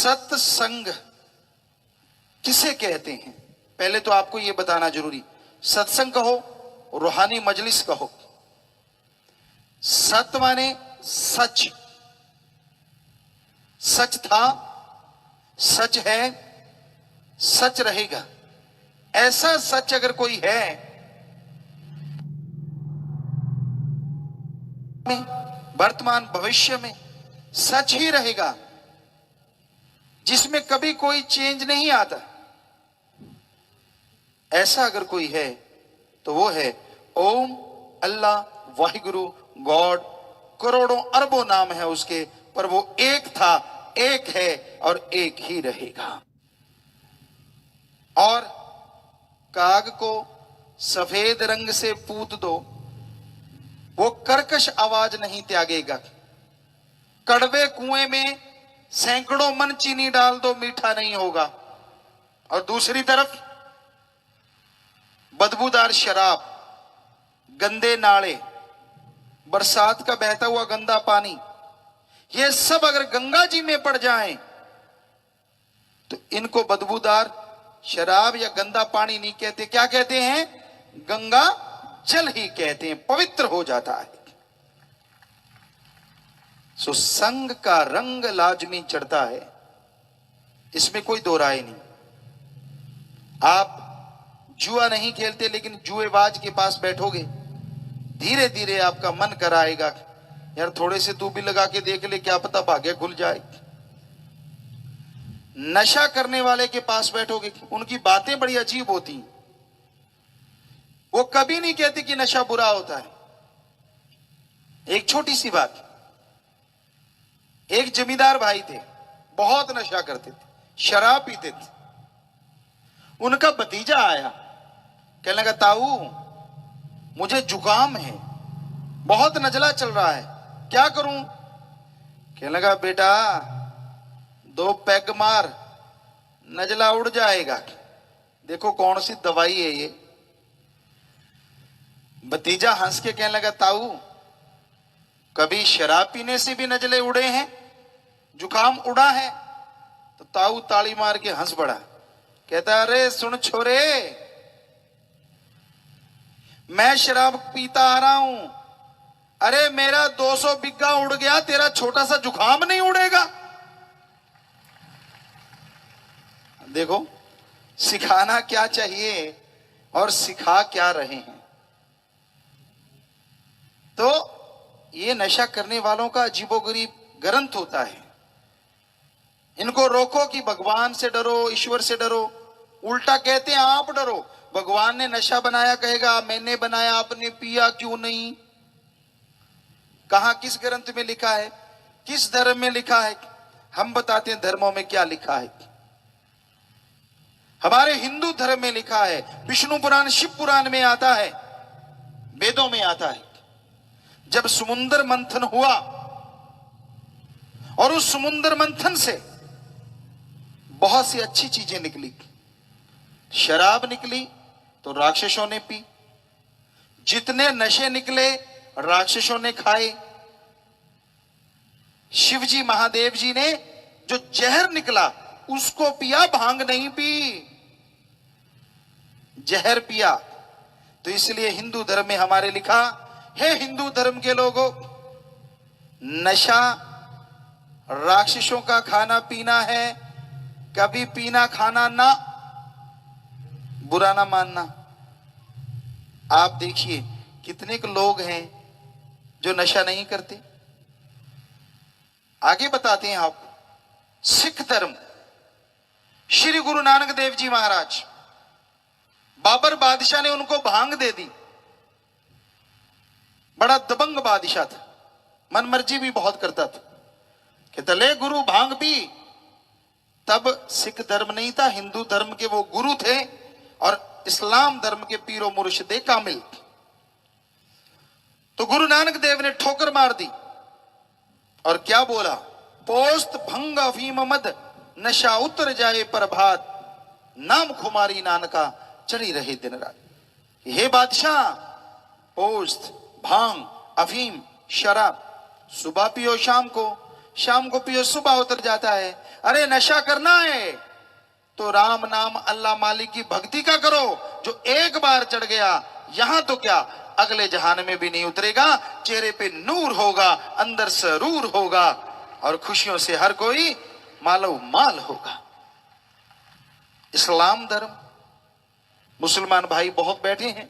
सत्संग किसे कहते हैं? पहले तो आपको यह बताना जरूरी। सत्संग कहो, रूहानी मजलिस कहो। सत माने सच, सच था, सच है, सच रहेगा। ऐसा सच अगर कोई है वर्तमान भविष्य में सच ही रहेगा, जिसमें कभी कोई चेंज नहीं आता, ऐसा अगर कोई है तो वो है ओम, अल्लाह, वाहिगुरु, गॉड। करोड़ों अरबों नाम है उसके, पर वो एक था, एक है और एक ही रहेगा। और काग को सफेद रंग से पूत दो, वो कर्कश आवाज नहीं त्यागेगा। कड़वे कुएं में सैकड़ों मन चीनी डाल दो, मीठा नहीं होगा। और दूसरी तरफ बदबूदार शराब, गंदे नाले, बरसात का बहता हुआ गंदा पानी, ये सब अगर गंगा जी में पड़ जाएं तो इनको बदबूदार शराब या गंदा पानी नहीं कहते, क्या कहते हैं? गंगा जल ही कहते हैं, पवित्र हो जाता है। सो संग का रंग लाजमी चढ़ता है, इसमें कोई दो राय नहीं। आप जुआ नहीं खेलते, लेकिन जुएबाज के पास बैठोगे, धीरे धीरे आपका मन कराएगा यार थोड़े से तू भी लगा के देख ले, क्या पता भाग्य खुल जाए। नशा करने वाले के पास बैठोगे, उनकी बातें बड़ी अजीब होती हैं। वो कभी नहीं कहते कि नशा बुरा होता है। एक छोटी सी बात, एक जमींदार भाई थे, बहुत नशा करते थे, शराब पीते थे। उनका भतीजा आया, कहने लगा ताऊ मुझे जुकाम है, बहुत नजला चल रहा है, क्या करूं? कहने लगा बेटा 2 पैग मार, नजला उड़ जाएगा। देखो कौन सी दवाई है ये। भतीजा हंस के कहने लगा ताऊ कभी शराब पीने से भी नजले उड़े हैं, जुकाम उड़ा है? तो ताऊ ताली मार के हंस पड़ा, कहता अरे सुन छोरे, मैं शराब पीता आ रहा हूं, अरे मेरा 200 बिग्गा उड़ गया, तेरा छोटा सा जुकाम नहीं उड़ेगा? देखो सिखाना क्या चाहिए और सिखा क्या रहे हैं। तो ये नशा करने वालों का अजीबोगरीब ग्रंथ होता है। इनको रोको कि भगवान से डरो, ईश्वर से डरो। उल्टा कहते हैं आप डरो, भगवान ने नशा बनाया, कहेगा मैंने बनाया, आपने पिया क्यों नहीं? कहां किस ग्रंथ में लिखा है, किस धर्म में लिखा है? हम बताते हैं धर्मों में क्या लिखा है। हमारे हिंदू धर्म में लिखा है, विष्णु पुराण, शिव पुराण में आता है, वेदों में आता है। जब समुद्र मंथन हुआ और उस समुद्र मंथन से बहुत सी अच्छी चीजें निकली, शराब निकली तो राक्षसों ने पी, जितने नशे निकले राक्षसों ने खाए। शिवजी महादेव जी ने जो जहर निकला उसको पिया, भांग नहीं पी, जहर पिया। तो इसलिए हिंदू धर्म में हमारे लिखा है, हिंदू धर्म के लोगों, नशा राक्षसों का खाना पीना है, कभी पीना खाना ना, बुरा ना मानना। आप देखिए कितने लोग हैं जो नशा नहीं करते। आगे बताते हैं आपको, सिख धर्म, श्री गुरु नानक देव जी महाराज, बाबर बादशाह ने उनको भांग दे दी। बड़ा दबंग बादशाह था, मन मर्जी भी बहुत करता था। कहता ले गुरु भांग पी। तब सिख धर्म नहीं था, हिंदू धर्म के वो गुरु थे और इस्लाम धर्म के पीरो मुर्शिदे कामिल। तो गुरु नानक देव ने ठोकर मार दी और क्या बोला, पोस्त भंग अफीम मद, नशा उतर जाए प्रभात, नाम खुमारी नानका चढ़ी रहे दिन रात। हे बादशाह, पोस्त, भांग, अफीम, शराब सुबह पियो शाम को पियो सुबह उतर जाता है, अरे नशा करना है तो राम नाम अल्लाह मालिक की भक्ति का करो, जो एक बार चढ़ गया यहां तो क्या अगले जहान में भी नहीं उतरेगा। चेहरे पे नूर होगा, अंदर सरूर होगा और खुशियों से हर कोई मालो माल होगा। इस्लाम धर्म, मुसलमान भाई बहुत बैठे हैं।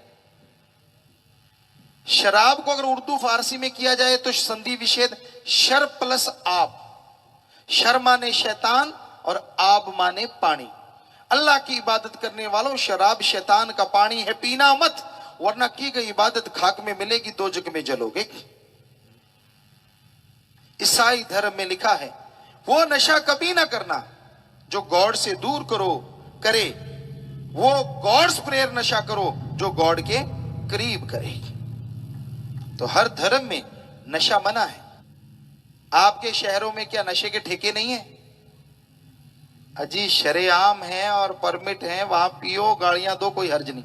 शराब को अगर उर्दू फारसी में किया जाए तो संधि विच्छेद शर प्लस आप। शर माने शैतान और आब माने पानी। अल्लाह की इबादत करने वालों, शराब शैतान का पानी है, पीना मत, वरना की गई इबादत खाक में मिलेगी, दो जग में जलोगे। ईसाई धर्म में लिखा है वो नशा कभी ना करना जो गॉड से दूर करे, वो गॉड्स प्रेयर नशा करो जो गॉड के करीब करे। तो हर धर्म में नशा मना है। आपके शहरों में क्या नशे के ठेके नहीं है? अजी शरेआम है और परमिट है, वहां पियो, गाड़ियां दो, कोई हर्ज नहीं,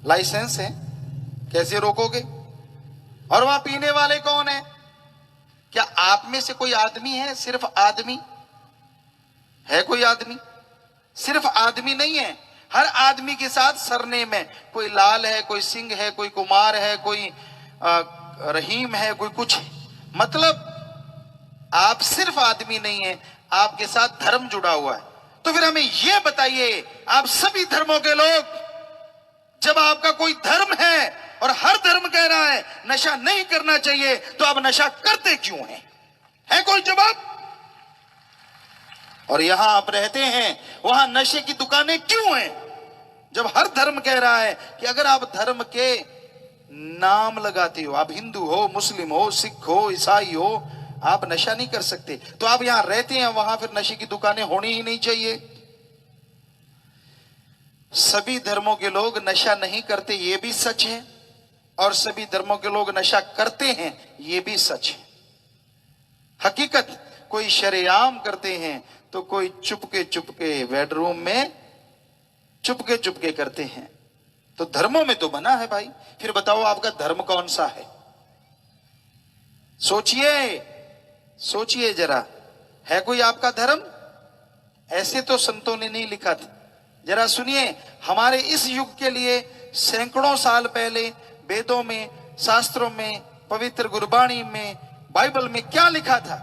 लाइसेंस है, कैसे रोकोगे? और वहां पीने वाले कौन है? क्या आप में से कोई आदमी है? सिर्फ आदमी है? कोई आदमी? सिर्फ आदमी नहीं है, हर आदमी के साथ सरनेम है। कोई लाल है, कोई सिंह है, कोई कुमार है, कोई रहीम है, कोई कुछ है। मतलब आप सिर्फ आदमी नहीं है, आपके साथ धर्म जुड़ा हुआ है। तो फिर हमें यह बताइए, आप सभी धर्मों के लोग, जब आपका कोई धर्म है और हर धर्म कह रहा है नशा नहीं करना चाहिए, तो आप नशा करते क्यों हैं? है कोई जवाब? और यहां आप रहते हैं, वहां नशे की दुकानें क्यों हैं? जब हर धर्म कह रहा है कि अगर आप धर्म के नाम लगाते हो, आप हिंदू हो, मुस्लिम हो, सिख हो, ईसाई हो, आप नशा नहीं कर सकते, तो आप यहां रहते हैं, वहां फिर नशे की दुकानें होनी ही नहीं चाहिए। सभी धर्मों के लोग नशा नहीं करते, यह भी सच है, और सभी धर्मों के लोग नशा करते हैं, यह भी सच है। हकीकत, कोई शरेआम करते हैं तो कोई चुपके बेडरूम में चुपके करते हैं। तो धर्मों में तो बना है भाई। फिर बताओ आपका धर्म कौन सा है? सोचिए जरा, है कोई आपका धर्म? ऐसे तो संतों ने नहीं लिखा था। जरा सुनिए, हमारे इस युग के लिए सैकड़ों साल पहले वेदों में, शास्त्रों में, पवित्र गुरबाणी में, बाइबल में क्या लिखा था?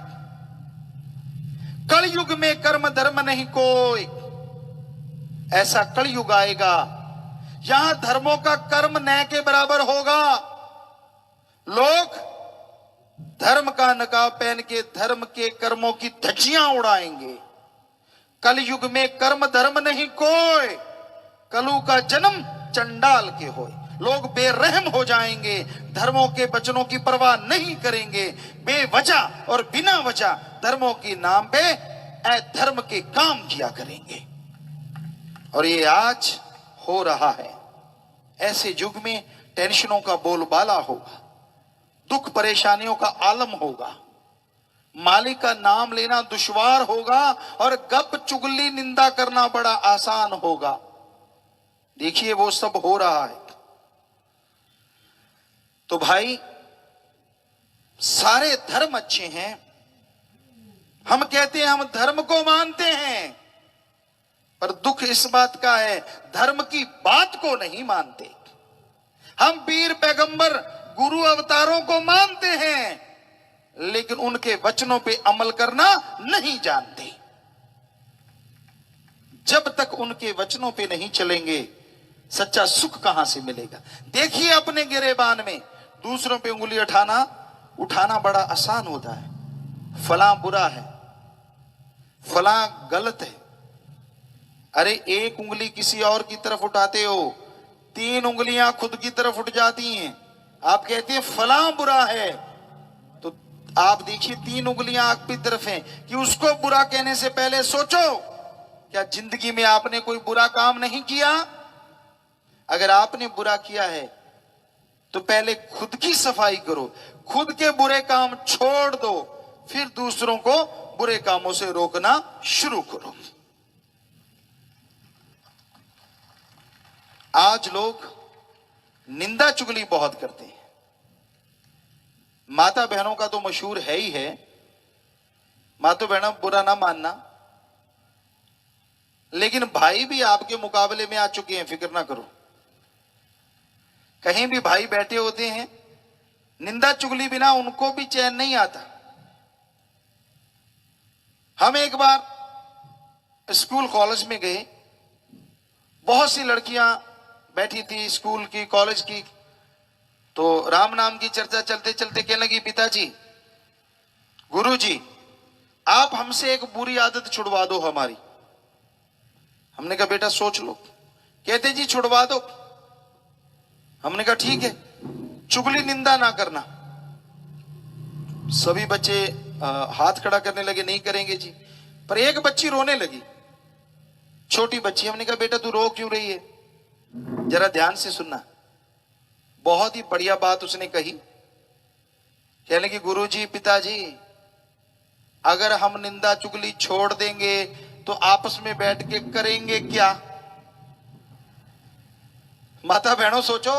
कलयुग में कर्म धर्म नहीं कोई। ऐसा कलयुग आएगा यहां धर्मों का कर्म न के बराबर होगा। लोग धर्म का नकाब पहन के धर्म के कर्मों की धज्जियां उड़ाएंगे। कलयुग में कर्म धर्म नहीं कोई, कलु का जन्म चंडाल के होए। लोग बेरहम हो जाएंगे, धर्मों के वचनों की परवाह नहीं करेंगे, बेवजह और बिना वजह धर्मों के नाम पे अधर्म के काम किया करेंगे। और ये आज हो रहा है। ऐसे युग में टेंशनों का बोलबाला होगा, दुख परेशानियों का आलम होगा, मालिक का नाम लेना दुश्वार होगा और गप चुगली निंदा करना बड़ा आसान होगा। देखिए वो सब हो रहा है। तो भाई सारे धर्म अच्छे हैं। हम कहते हैं हम धर्म को मानते हैं, पर दुख इस बात का है धर्म की बात को नहीं मानते। हम पीर पैगंबर गुरु अवतारों को मानते हैं, लेकिन उनके वचनों पे अमल करना नहीं जानते। जब तक उनके वचनों पे नहीं चलेंगे, सच्चा सुख कहां से मिलेगा? देखिए अपने गिरेबान में दूसरों पे उंगली उठाना बड़ा आसान होता है। फलां बुरा है, फलां गलत है। अरे एक उंगली किसी और की तरफ उठाते हो, 3 उंगलियां खुद की तरफ उठ जाती हैं। आप कहते हैं फलां बुरा है, तो आप देखिए 3 उंगलियां आपकी तरफ हैं कि उसको बुरा कहने से पहले सोचो, क्या जिंदगी में आपने कोई बुरा काम नहीं किया? अगर आपने बुरा किया है तो पहले खुद की सफाई करो, खुद के बुरे काम छोड़ दो, फिर दूसरों को बुरे कामों से रोकना शुरू करो। आज लोग निंदा चुगली बहुत करते हैं। माता बहनों का तो मशहूर है ही है, माँ तो बहना बुरा ना मानना, लेकिन भाई भी आपके मुकाबले में आ चुके हैं, फिक्र ना करो। कहीं भी भाई बैठे होते हैं, निंदा चुगली बिना उनको भी चैन नहीं आता। हम एक बार स्कूल कॉलेज में गए, बहुत सी लड़कियां बैठी थी स्कूल की कॉलेज की, तो राम नाम की चर्चा चलते चलते कहने लगी, पिताजी गुरुजी आप हमसे एक बुरी आदत छुड़वा दो हमारी। हमने कहा बेटा सोच लो। कहते जी छुड़वा दो। हमने कहा ठीक है, चुगली निंदा ना करना। सभी बच्चे हाथ खड़ा करने लगे, नहीं करेंगे जी। पर एक बच्ची रोने लगी, छोटी बच्ची। हमने कहा बेटा तू रो क्यों रही है, जरा ध्यान से सुनना। बहुत ही बढ़िया बात उसने कही। कहने लगी गुरुजी पिताजी अगर हम निंदा चुगली छोड़ देंगे तो आपस में बैठ के करेंगे क्या। माता बहनों सोचो,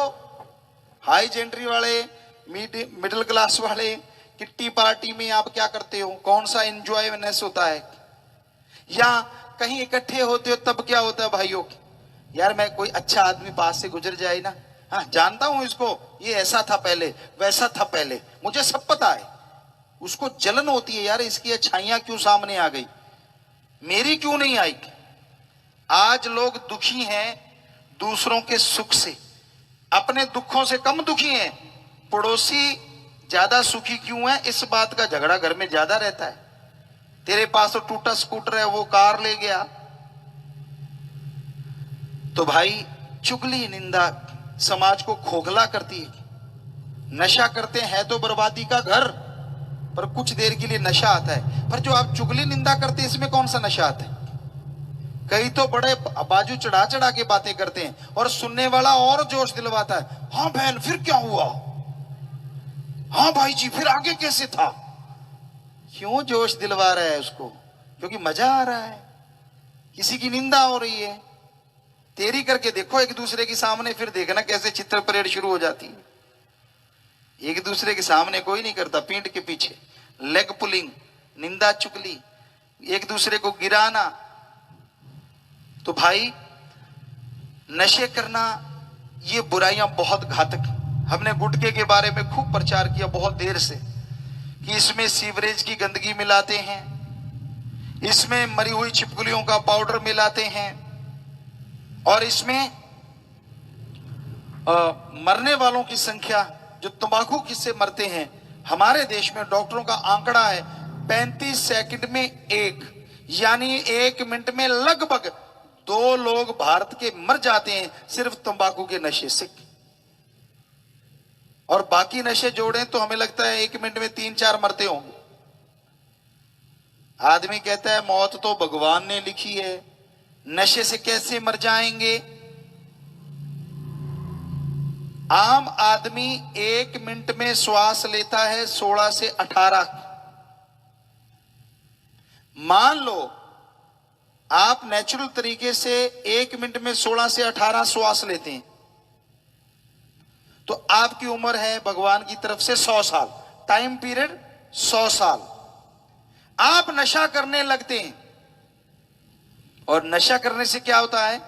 हाई जेंट्री वाले, मिडिल क्लास वाले, किट्टी पार्टी में आप क्या करते हो, कौन सा एंजॉयनेस होता है। या कहीं इकट्ठे होते हो तब क्या होता है भाइयों, यार मैं कोई अच्छा आदमी पास से गुजर जाए ना, हाँ जानता हूं इसको, ये ऐसा था पहले वैसा था पहले, मुझे सब पता है। उसको जलन होती है, यार इसकी अच्छाइयां क्यों सामने आ गई, मेरी क्यों नहीं आई। आज लोग दुखी हैं दूसरों के सुख से, अपने दुखों से कम दुखी हैं। पड़ोसी ज्यादा सुखी क्यों है, इस बात का झगड़ा घर में ज्यादा रहता है। तेरे पास तो टूटा स्कूटर है, वो कार ले गया। तो भाई चुगली निंदा समाज को खोखला करती है। नशा करते हैं तो बर्बादी का घर, पर कुछ देर के लिए नशा आता है। पर जो आप चुगली निंदा करते हैं इसमें कौन सा नशा आता है। कई तो बड़े बाजू चढ़ा चढ़ा के बातें करते हैं और सुनने वाला और जोश दिलवाता है, हाँ बहन फिर क्या हुआ, हाँ भाई जी फिर आगे कैसे था। क्यों जोश दिलवा रहा है उसको, क्योंकि मजा आ रहा है। किसी की निंदा हो रही है, तेरी करके देखो एक दूसरे के सामने, फिर देखना कैसे चित्र परेड शुरू हो जाती है। एक दूसरे के सामने कोई नहीं करता, पीठ के पीछे लेग पुलिंग, निंदा चुगली, एक दूसरे को गिराना। तो भाई नशे करना ये बुराइयां बहुत घातक। हमने गुटखे के बारे में खूब प्रचार किया बहुत देर से कि इसमें सीवरेज की गंदगी मिलाते हैं, इसमें मरी हुई छिपकलियों का पाउडर मिलाते हैं, और इसमें मरने वालों की संख्या जो तंबाकू किससे मरते हैं, हमारे देश में डॉक्टरों का आंकड़ा है 35 सेकंड में एक, यानी 1 मिनट में लगभग 2 लोग भारत के मर जाते हैं सिर्फ तंबाकू के नशे से। और बाकी नशे जोड़ें तो हमें लगता है 1 मिनट में 3-4 मरते होंगे। आदमी कहता है मौत तो भगवान ने लिखी है, नशे से कैसे मर जाएंगे। आम आदमी 1 मिनट में श्वास लेता है 16 से 18। मान लो आप नेचुरल तरीके से 1 मिनट में 16 से 18 श्वास लेते हैं, तो आपकी उम्र है भगवान की तरफ से 100 साल, टाइम पीरियड 100 साल। आप नशा करने लगते हैं, और नशा करने से क्या होता है,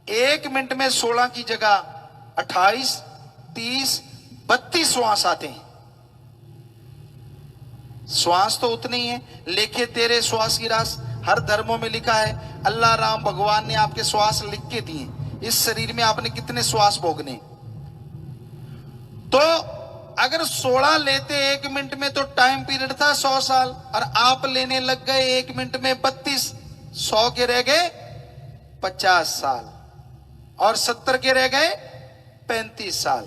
1 मिनट में 16 की जगह 28, 30, 32 श्वास आते हैं। श्वास तो उतने ही है, लेखे तेरे श्वास की रास, हर धर्मों में लिखा है। अल्लाह राम भगवान ने आपके श्वास लिख के दिए, इस शरीर में आपने कितने श्वास भोगने। तो अगर 16 लेते 1 मिनट में तो टाइम पीरियड था 100 साल, और आप लेने लग गए 1 मिनट में 32, 100 के रह गए 50 साल, और 70 के रह गए 35 साल।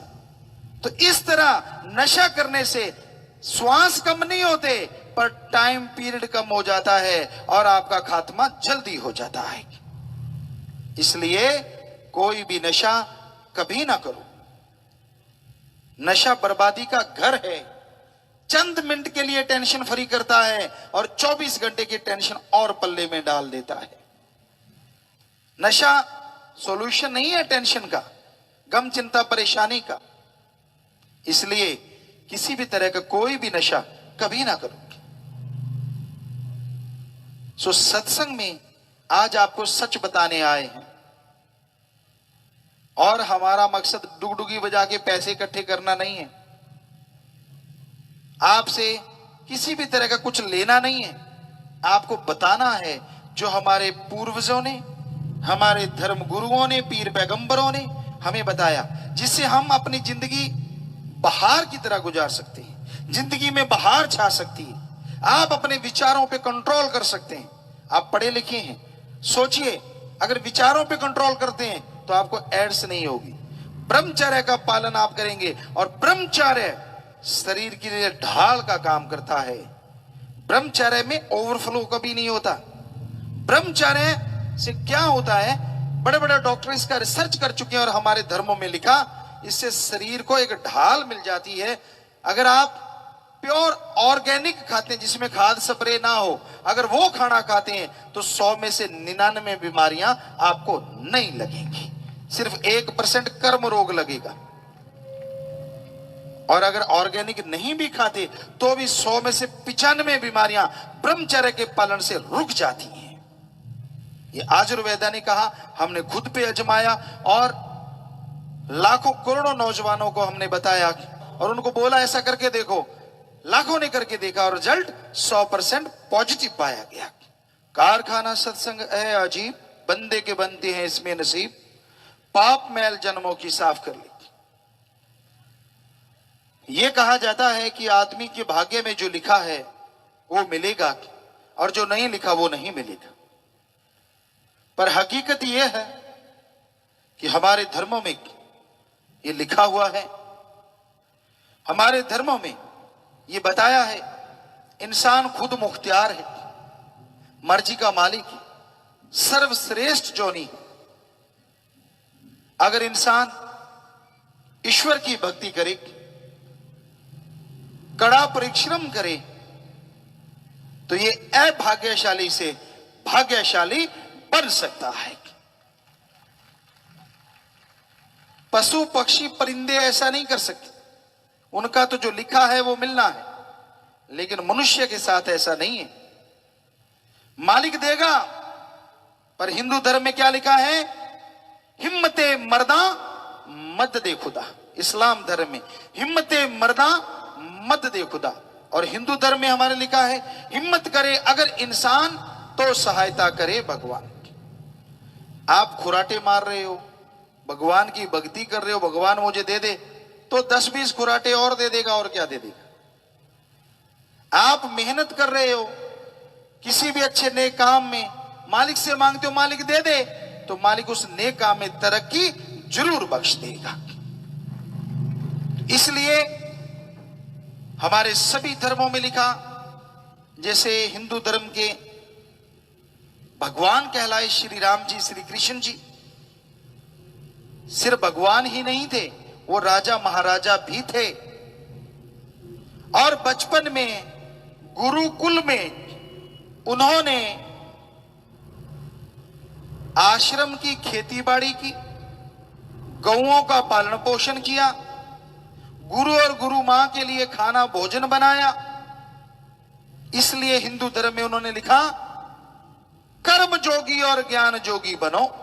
तो इस तरह नशा करने से श्वास कम नहीं होते, पर टाइम पीरियड कम हो जाता है और आपका खात्मा जल्दी हो जाता है। इसलिए कोई भी नशा कभी ना करो। नशा बर्बादी का घर है, चंद मिनट के लिए टेंशन फ्री करता है और 24 घंटे की टेंशन और पल्ले में डाल देता है। नशा सॉल्यूशन नहीं है टेंशन का, गम चिंता परेशानी का। इसलिए किसी भी तरह का कोई भी नशा कभी ना करो। सो सत्संग में आज आपको सच बताने आए हैं और हमारा मकसद डुगडुगी बजा के पैसे इकट्ठे करना नहीं है, आपसे किसी भी तरह का कुछ लेना नहीं है। आपको बताना है जो हमारे पूर्वजों ने, हमारे धर्म गुरुओं ने, पीर पैगंबरों ने हमें बताया, जिससे हम अपनी जिंदगी बहार की तरह गुजार सकते हैं, जिंदगी में बहार छा सकती है। आप अपने विचारों पे कंट्रोल कर सकते हैं। आप पढ़े लिखे हैं, सोचिए अगर विचारों पे कंट्रोल करते हैं तो आपको एड्स नहीं होगी। ब्रह्मचर्य का पालन आप करेंगे और ब्रह्मचर्य शरीर के लिए ढाल का काम करता है। ब्रह्मचर्य में ओवरफ्लो कभी नहीं होता। ब्रह्मचर्य से क्या होता है, बड़े बड़े डॉक्टर इसका रिसर्च कर चुके हैं और हमारे धर्मों में लिखा, इससे शरीर को एक ढाल मिल जाती है। अगर आप प्योर ऑर्गेनिक खाते हैं जिसमें खाद स्प्रे ना हो, अगर वो खाना खाते हैं तो 100 में से 99 बीमारियां आपको नहीं लगेंगी, सिर्फ 1% कर्म रोग लगेगा। और अगर ऑर्गेनिक नहीं भी खाते तो भी 100 में से 95 बीमारियां ब्रह्मचर्य के पालन से रुक जाती हैं। ये आयुर्वेदा ने कहा, हमने खुद पे आजमाया और लाखों करोड़ों नौजवानों को हमने बताया और उनको बोला ऐसा करके देखो। लाखों ने करके देखा और रिजल्ट 100% पॉजिटिव पाया गया। कारखाना सत्संग है अजीब, बंदे के बनते हैं इसमें नसीब, पाप मैल जन्मों की साफ कर ली। यह कहा जाता है कि आदमी के भाग्य में जो लिखा है वो मिलेगा और जो नहीं लिखा वो नहीं मिलेगा। पर हकीकत यह है कि हमारे धर्मों में ये लिखा हुआ है, हमारे धर्मों में ये बताया है, इंसान खुद मुख्तियार है, मर्जी का मालिक है, सर्वश्रेष्ठ जोनी। अगर इंसान ईश्वर की भक्ति करे, कड़ा परिश्रम करे, तो ये अभाग्यशाली से भाग्यशाली बन सकता है। पशु पक्षी परिंदे ऐसा नहीं कर सकते, उनका तो जो लिखा है वो मिलना है, लेकिन मनुष्य के साथ ऐसा नहीं है। मालिक देगा, पर हिंदू धर्म में क्या लिखा है, हिम्मते मर्दा मद दे खुदा। इस्लाम धर्म में हिम्मते मर्दा मद दे खुदा, और हिंदू धर्म में हमारे लिखा है हिम्मत करे अगर इंसान तो सहायता करे भगवान। आप खुराटे मार रहे हो, भगवान की भक्ति कर रहे हो, भगवान मुझे दे दे, तो 10-20 खुराटे और दे देगा, और क्या दे देगा। आप मेहनत कर रहे हो किसी भी अच्छे नेक काम में, मालिक से मांगते हो मालिक दे दे, तो मालिक उस नेक काम में तरक्की जरूर बख्श देगा। इसलिए हमारे सभी धर्मों में लिखा, जैसे हिंदू धर्म के भगवान कहलाए श्री राम जी, श्री कृष्ण जी, सिर्फ भगवान ही नहीं थे, वो राजा महाराजा भी थे। और बचपन में गुरुकुल में उन्होंने आश्रम की खेतीबाड़ी की, गौओं का पालन पोषण किया, गुरु और गुरु मां के लिए खाना भोजन बनाया। इसलिए हिंदू धर्म में उन्होंने लिखा, कर्म जोगी और ज्ञान जोगी बनो।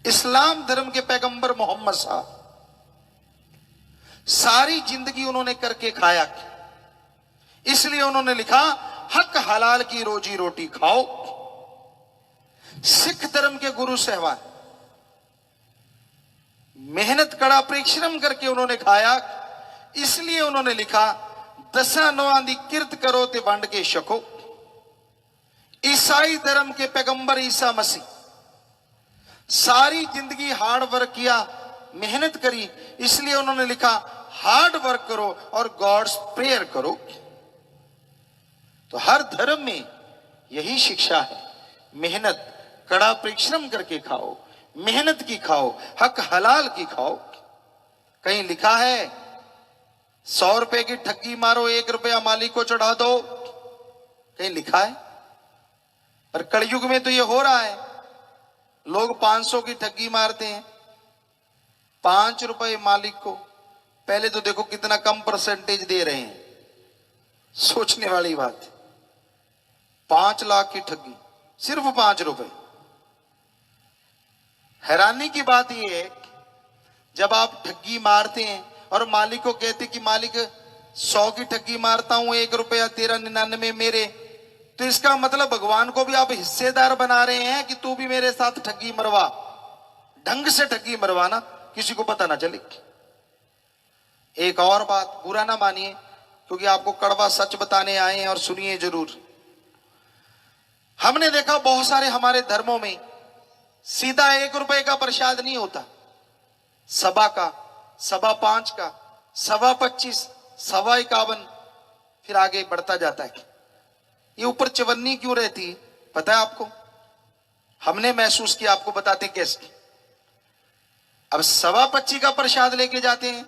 इस्लाम धर्म के पैगंबर मोहम्मद साहब सारी जिंदगी उन्होंने करके खाया, इसलिए उन्होंने लिखा, हक हलाल की रोजी रोटी खाओ। सिख धर्म के गुरु साहबान मेहनत कड़ा परिश्रम करके उन्होंने खाया, इसलिए उन्होंने लिखा, दसा नौआं दी किरत करो ते वंड के छको। ईसाई धर्म के पैगंबर ईसा मसीह सारी जिंदगी हार्ड वर्क किया, मेहनत करी, इसलिए उन्होंने लिखा, हार्ड वर्क करो और गॉड्स प्रेयर करो। तो हर धर्म में यही शिक्षा है, मेहनत कड़ा परिश्रम करके खाओ, मेहनत की खाओ, हक हलाल की खाओ। कहीं लिखा है 100 रुपए की ठगी मारो, 1 रुपया मालिक को चढ़ा दो, कहीं लिखा है? पर कलयुग में तो ये हो रहा है, लोग 500 की ठगी मारते हैं, 5 रुपए मालिक को। पहले तो देखो कितना कम परसेंटेज दे रहे हैं, सोचने वाली बात है। 5 लाख की ठगी, सिर्फ 5 रुपए। हैरानी की बात यह है, जब आप ठगी मारते हैं और मालिक को कहते कि मालिक 100 की ठगी मारता हूं, 1 रुपया 13.99 मेरे, तो इसका मतलब भगवान को भी आप हिस्सेदार बना रहे हैं कि तू भी मेरे साथ ठगी मरवा, ढंग से ठगी मरवाना, किसी को पता ना चले। एक और बात, बुरा ना मानिए, क्योंकि आपको कड़वा सच बताने आए हैं और सुनिए जरूर। हमने देखा बहुत सारे हमारे धर्मों में सीधा 1 रुपए का प्रसाद नहीं होता, सवा का, सवा 5 का, सवा 25, सवा 51, फिर आगे बढ़ता जाता है। ये ऊपर चवन्नी क्यों रहती है पता है आपको? हमने महसूस किया, आपको बताते कैसे। अब सवा 25 का प्रसाद लेके जाते हैं,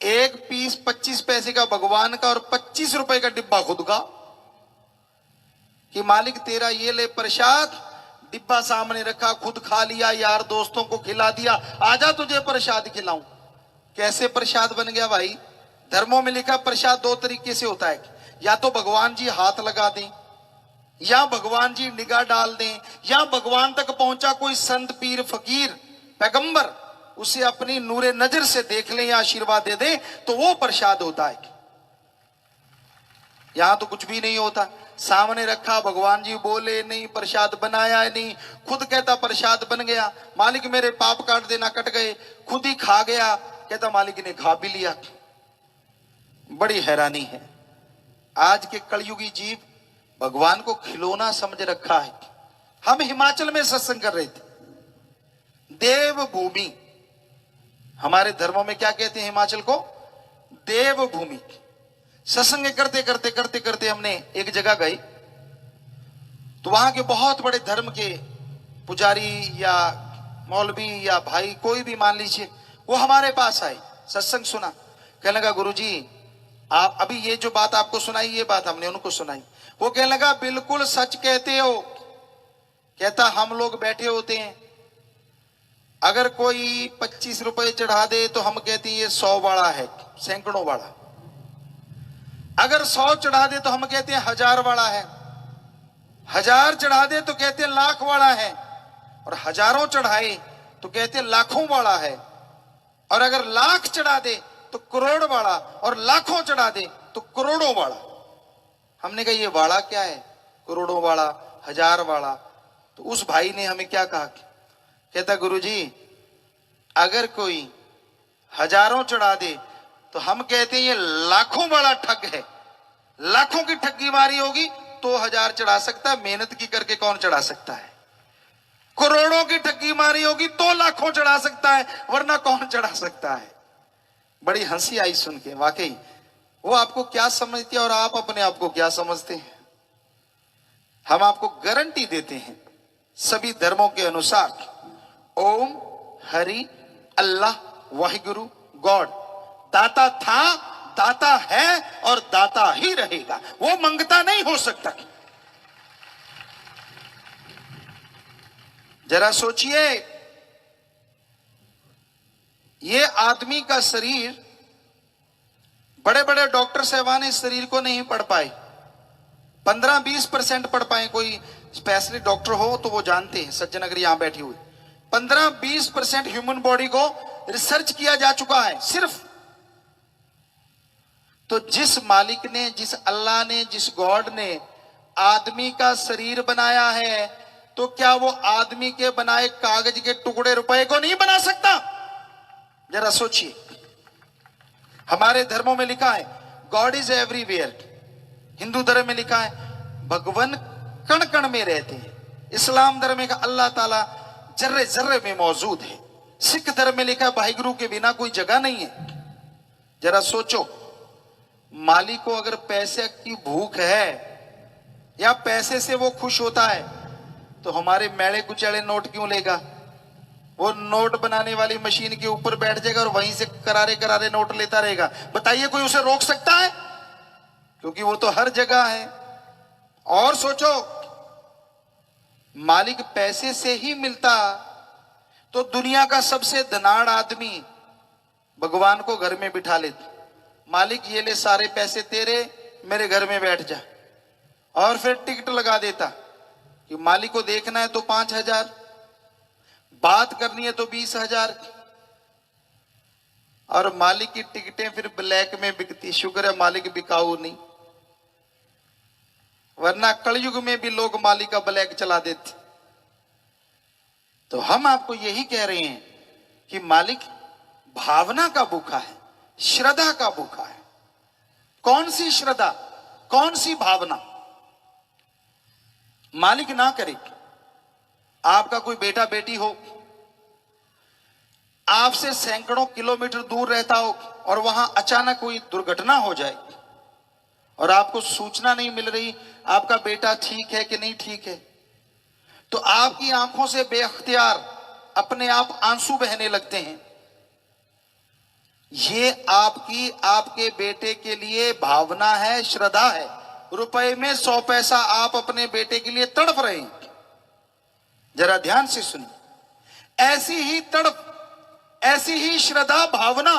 एक पीस 25 पैसे का भगवान का और 25 रुपए का डिब्बा खुद का, कि मालिक तेरा ये ले प्रसाद, डिब्बा सामने रखा, खुद खा लिया, यार दोस्तों को खिला दिया, आजा तुझे प्रसाद खिलाऊं। कैसे प्रसाद बन गया भाई? धर्मों में लिखा प्रसाद 2 तरीके से होता है, या तो भगवान जी हाथ लगा दें, या भगवान जी निगाह डाल दें, या भगवान तक पहुंचा कोई संत पीर फकीर पैगंबर उसे अपनी नूरे नजर से देख ले या आशीर्वाद दे दे, तो वो प्रसाद होता है। यहां तो कुछ भी नहीं होता, सामने रखा, भगवान जी बोले नहीं, प्रसाद बनाया नहीं, खुद कहता प्रसाद बन गया, मालिक मेरे पाप काट देना, कट गए, खुद ही खा गया, कहता मालिक ने खा भी लिया। बड़ी हैरानी है, आज के कलयुगी जीव भगवान को खिलौना समझ रखा है। हम हिमाचल में सत्संग कर रहे थे, देवभूमि, हमारे धर्मों में क्या कहते हैं हिमाचल को? देवभूमि। सत्संग करते करते करते करते हमने एक जगह गए, तो वहां के बहुत बड़े धर्म के पुजारी या मौलवी या भाई कोई भी मान लीजिए, वो हमारे पास आए, सत्संग सुना, कहने लगा गुरुजी आप अभी ये जो बात आपको सुनाई, ये बात हमने उनको सुनाई। वो कहने लगा बिल्कुल सच कहते हो। कहता हम लोग बैठे होते हैं, अगर कोई 25 रुपए चढ़ा दे तो हम कहते हैं ये 100 वाला है, सैकड़ों वाला। अगर 100 चढ़ा दे तो हम कहते हैं 1000 वाला है, 1000 चढ़ा दे तो कहते हैं लाख वाला है, और हजारों चढ़ाए तो कहते हैं लाखों वाला है, और अगर लाख चढ़ा दे तो करोड़ वाला, और लाखों चढ़ा दे तो करोड़ों वाला। हमने कहा ये वाला क्या है? करोड़ों वाला, 1000 वाला। तो उस भाई ने हमें क्या कहा, कहता गुरुजी अगर कोई हजारों चढ़ा दे तो हम कहते हैं ये लाखों वाला ठग है, लाखों की ठगी मारी होगी तो 1000 चढ़ा सकता है, मेहनत की करके कौन चढ़ा सकता है? करोड़ों की ठगी मारी होगी तो लाखों चढ़ा सकता है, वरना कौन चढ़ा सकता है? बड़ी हंसी आई सुन के, वाकई वो आपको क्या समझती है और आप अपने आप को क्या समझते हैं। हम आपको गारंटी देते हैं सभी धर्मों के अनुसार, ओम हरि अल्लाह वाहिगुरु गॉड, दाता था, दाता है और दाता ही रहेगा, वो मंगता नहीं हो सकता। जरा सोचिए, ये आदमी का शरीर, बड़े बड़े डॉक्टर साहबान इस शरीर को नहीं पढ़ पाए, 15-20% पढ़ पाए, कोई स्पेशलिस्ट डॉक्टर हो तो वो जानते हैं, सज्जन अगर यहां बैठी हुई, 15-20% ह्यूमन बॉडी को रिसर्च किया जा चुका है सिर्फ। तो जिस मालिक ने, जिस अल्लाह ने, जिस गॉड ने आदमी का शरीर बनाया है, तो क्या वो आदमी के बनाए कागज के टुकड़े रुपए को नहीं बना सकता? जरा सोचिए। हमारे धर्मों में लिखा है गॉड इज एवरीवेयर, हिंदू धर्म में लिखा है भगवान कण कण में रहते हैं, इस्लाम धर्म में अल्लाह ताला जर्रे जर्रे में मौजूद है, सिख धर्म में लिखा है वाहिगुरु के बिना कोई जगह नहीं है। जरा सोचो, मालिक को अगर पैसे की भूख है या पैसे से वो खुश होता है तो हमारे मैले कुचैले नोट क्यों लेगा? वो नोट बनाने वाली मशीन के ऊपर बैठ जाएगा और वहीं से करारे करारे नोट लेता रहेगा। बताइए कोई उसे रोक सकता है? क्योंकि वो तो हर जगह है। और सोचो, मालिक पैसे से ही मिलता तो दुनिया का सबसे धनाढ़ आदमी भगवान को घर में बिठा लेता, मालिक ये ले सारे पैसे तेरे, मेरे घर में बैठ जा, और फिर टिकट लगा देता कि मालिक को देखना है तो 5,000, बात करनी है तो 20,000, और मालिक की टिकटें फिर ब्लैक में बिकती। शुक्र है मालिक बिकाऊ नहीं, वरना कलयुग में भी लोग मालिक का ब्लैक चला देते। तो हम आपको यही कह रहे हैं कि मालिक भावना का भूखा है, श्रद्धा का भूखा है। कौन सी श्रद्धा, कौन सी भावना? मालिक ना करे आपका कोई बेटा बेटी हो, आपसे सैकड़ों किलोमीटर दूर रहता हो और वहां अचानक कोई दुर्घटना हो जाए और आपको सूचना नहीं मिल रही आपका बेटा ठीक है कि नहीं ठीक है, तो आपकी आंखों से बेअख्तियार अपने आप आंसू बहने लगते हैं। ये आपकी, आपके बेटे के लिए भावना है, श्रद्धा है। रुपए में 100 पैसा आप अपने बेटे के लिए तड़प रहे हैं। जरा ध्यान से सुनिए, ऐसी ही तड़प, ऐसी ही श्रद्धा भावना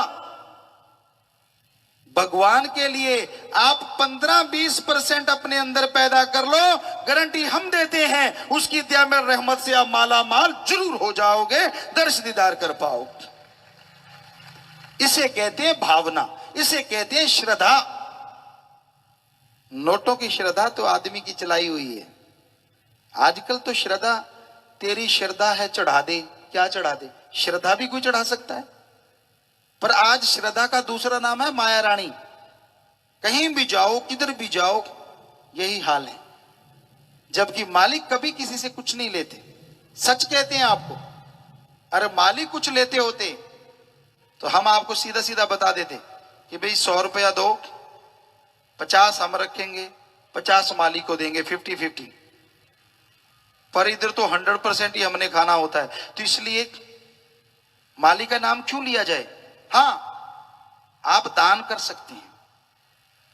भगवान के लिए आप 15-20% अपने अंदर पैदा कर लो, गारंटी हम देते हैं उसकी दया में रहमत से आप माला माल जरूर हो जाओगे, दर्श दीदार कर पाओगे। इसे कहते हैं भावना, इसे कहते हैं श्रद्धा। नोटों की श्रद्धा तो आदमी की चलाई हुई है। आजकल तो श्रद्धा, तेरी श्रद्धा है चढ़ा दे, क्या चढ़ा दे? श्रद्धा भी कोई चढ़ा सकता है, पर आज श्रद्धा का दूसरा नाम है माया रानी। कहीं भी जाओ, किधर भी जाओ, यही हाल है। जबकि मालिक कभी किसी से कुछ नहीं लेते। सच कहते हैं आपको, अरे मालिक कुछ लेते होते तो हम आपको सीधा सीधा बता देते कि भाई 100 रुपया दो, 50 हम रखेंगे, 50 मालिक को देंगे, 50-50। पर इधर तो 100% ही हमने खाना होता है। तो इसलिए मालिक का नाम क्यों लिया जाए? हाँ, आप दान कर सकते हैं।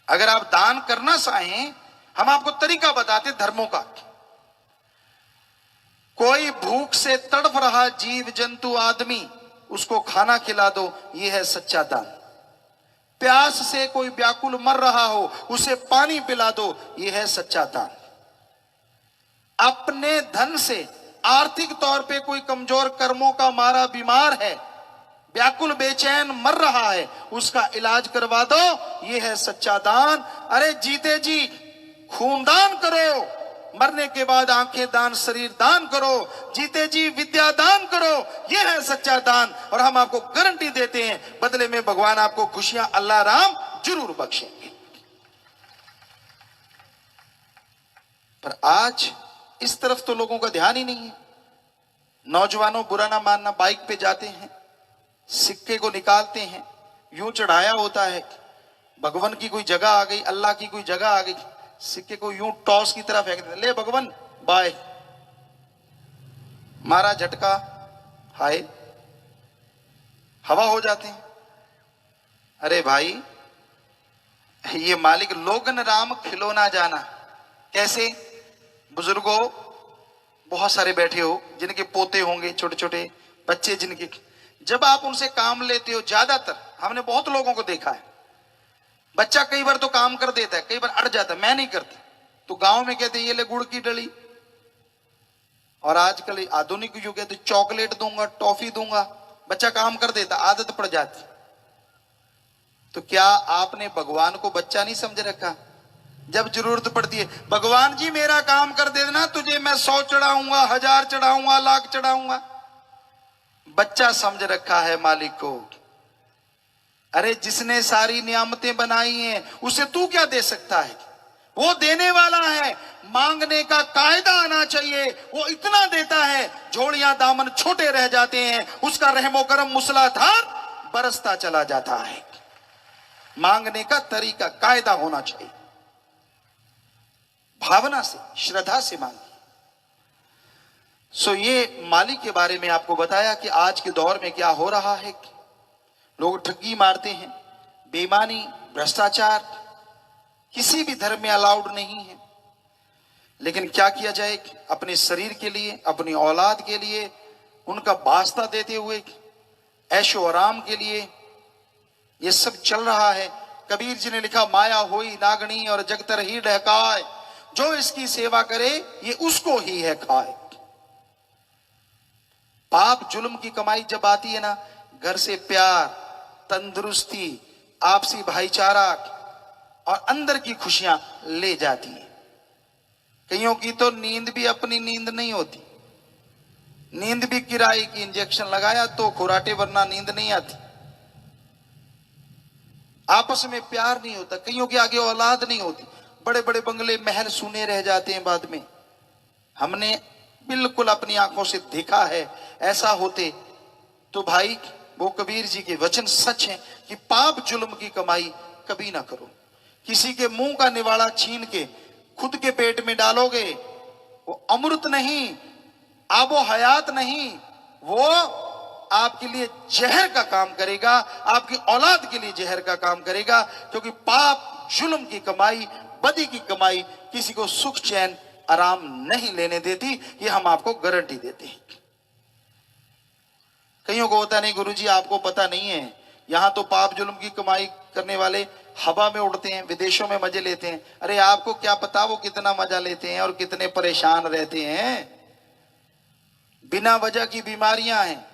अगर आप दान करना चाहें, हम आपको तरीका बताते धर्मों का। कोई भूख से तड़प रहा जीव जंतु आदमी, उसको खाना खिला दो, यह है सच्चा दान। प्यास से कोई व्याकुल मर रहा हो, उसे पानी पिला दो, यह है सच्चा दान। अपने धन से आर्थिक तौर पे कोई कमजोर कर्मों का मारा बीमार है, व्याकुल बेचैन मर रहा है, उसका इलाज करवा दो, यह है सच्चा दान। अरे जीते जी खून दान करो, मरने के बाद आंखें दान, शरीर दान करो, जीते जी विद्या दान करो, यह है सच्चा दान। और हम आपको गारंटी देते हैं बदले में भगवान आपको खुशियां अल्लाह राम जरूर बख्शेंगे। पर आज इस तरफ तो लोगों का ध्यान ही नहीं है। नौजवानों, बुरा ना मानना, बाइक पे जाते हैं, सिक्के को निकालते हैं, यूं चढ़ाया होता है, भगवान की कोई जगह आ गई, अल्लाह की कोई जगह आ गई, सिक्के को यूं टॉस की तरह फेंक देते, ले भगवान बाय, मारा झटका, हाय, हवा हो जाते हैं। अरे भाई, ये मालिक लोगन राम खिलौना जाना। कैसे? बुजुर्गों बहुत सारे बैठे हो, जिनके पोते होंगे, छोटे छोटे बच्चे जिनके, जब आप उनसे काम लेते हो, ज्यादातर हमने बहुत लोगों को देखा है, बच्चा कई बार तो काम कर देता है, कई बार अड़ जाता है, मैं नहीं करता, तो गांव में कहते हैं ये ले गुड़ की डली। और आजकल आधुनिक युग है तो चॉकलेट दूंगा, टॉफी दूंगा, बच्चा काम कर देता, आदत पड़ जाती। तो क्या आपने भगवान को बच्चा नहीं समझ रखा? जब जरूरत पड़ती है, भगवान जी मेरा काम कर देना, तुझे मैं 100 चढ़ाऊंगा, 1000 चढ़ाऊंगा, लाख चढ़ाऊंगा। बच्चा समझ रखा है मालिक को। अरे जिसने सारी नियामतें बनाई हैं, उसे तू क्या दे सकता है? वो देने वाला है, मांगने का कायदा आना चाहिए। वो इतना देता है, झोलियां दामन छोटे रह जाते हैं, उसका रहमो करम मूसलाधार बरसता चला जाता है। मांगने का तरीका, कायदा होना चाहिए। भावना से, श्रद्धा से मांगिए। सो ये मालिक के बारे में आपको बताया कि आज के दौर में क्या हो रहा है। लोग ठगी मारते हैं, बेईमानी, भ्रष्टाचार किसी भी धर्म में अलाउड नहीं है। लेकिन क्या किया जाए, अपने शरीर के लिए, अपनी औलाद के लिए, उनका वास्ता देते हुए, ऐशो आराम के लिए ये सब चल रहा है। कबीर जी ने लिखा, माया होई नागणी और जगतर ही डहकाए, जो इसकी सेवा करे ये उसको ही है खाए। पाप जुल्म की कमाई जब आती है ना, घर से प्यार, तंदुरुस्ती, आपसी भाईचारा और अंदर की खुशियां ले जाती है। कईयों की तो नींद भी अपनी नींद नहीं होती, नींद भी किराए की, इंजेक्शन लगाया तो खुराटे, वरना नींद नहीं आती। आपस में प्यार नहीं होता, कईयों के आगे औलाद नहीं होती, बड़े बड़े बंगले महल सुने रह जाते हैं बाद में। हमने बिल्कुल अपनी आंखों से देखा है। ऐसा होते तो भाई वो कबीर जी के वचन सच हैं कि पाप जुल्म की कमाई कभी ना करो। किसी के मुंह का निवाड़ा छीन के खुद के पेट में डालोगे, वो अमृत नहीं, आबो हयात नहीं, वो आपके लिए जहर का काम करेगा, आपकी औलाद के लिए जहर का काम करेगा। क्योंकि पाप जुल्म की कमाई, बदी की कमाई किसी को सुख चैन आराम नहीं लेने देती, ये हम आपको गारंटी देते हैं। कईयों को होता नहीं गुरुजी आपको पता नहीं है, यहां तो पाप जुल्म की कमाई करने वाले हवा में उड़ते हैं, विदेशों में मजे लेते हैं। अरे आपको क्या पता वो कितना मजा लेते हैं और कितने परेशान रहते हैं। बिना वजह की बीमारियां हैं,